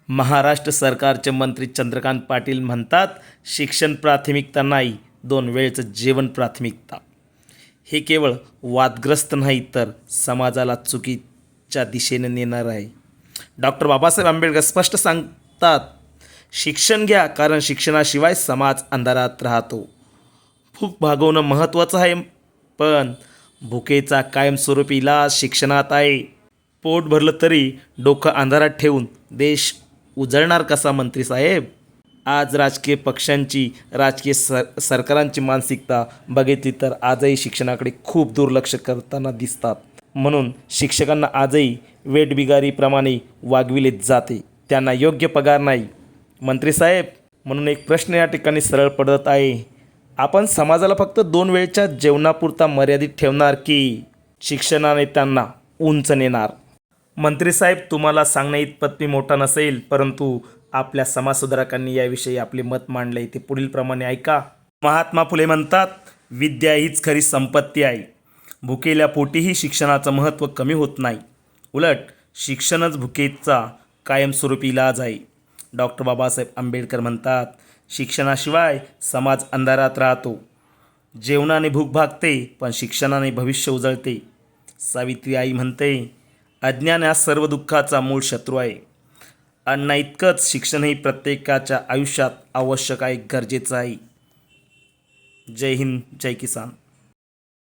महाराष्ट्र सरकारचे मंत्री चंद्रकांत पाटील म्हणतात, शिक्षण प्राथमिकता नाही, 2 वेळचं जेवण प्राथमिकता. हे केवळ वादग्रस्त नाही तर समाजाला चुकीच्या दिशेने नेणार आहे. डॉक्टर बाबासाहेब आंबेडकर स्पष्ट सांगतात, शिक्षण घ्या कारण शिक्षणाशिवाय समाज अंधारात राहतो. भूक भागवणं महत्त्वाचं आहे, पण भुकेचा कायमस्वरूपी इलाज शिक्षणात आहे. पोट भरलं तरी डोकं अंधारात ठेवून देश उजळणार कसा मंत्री साहेब? आज राजकीय पक्षांची राजकीय सरकारांची मानसिकता बघितली तर आजही शिक्षणाकडे खूप दुर्लक्ष करताना दिसतात. म्हणून शिक्षकांना आजही वेठबिगारीप्रमाणे वागविले जाते, त्यांना योग्य पगार नाही. मंत्री साहेब, म्हणून एक प्रश्न या ठिकाणी सरळ पडत आहे, आपण समाजाला फक्त 2 वेळच्या जेवणापुरता मर्यादित ठेवणार की शिक्षणाने त्यांना उंच नेणार? मंत्री साहेब, तुम्हाला सांगणे इतपत मी मोठा नसेल, परंतु आपल्या समाजसुधारकांनी याविषयी आपले मत मांडले ते पुढील प्रमाणे ऐका. महात्मा फुले म्हणतात, विद्या हीच खरी संपत्ती आहे. भुकेल्या पोटीही शिक्षणाचं महत्त्व कमी होत नाही, उलट शिक्षणच भुकेचा कायमस्वरूपी इलाज आहे. डॉक्टर बाबासाहेब आंबेडकर म्हणतात, शिक्षणाशिवाय समाज अंधारात राहतो. जेवणाने भूक भागते पण शिक्षणाने भविष्य उजळते. सावित्री आई म्हणते, अज्ञान हा सर्व दुःखाचा मूळ शत्रू आहे. अन्ना इतकंच शिक्षणही प्रत्येकाच्या आयुष्यात आवश्यक आहे, गरजेचं आहे. जय हिंद, जय किसान.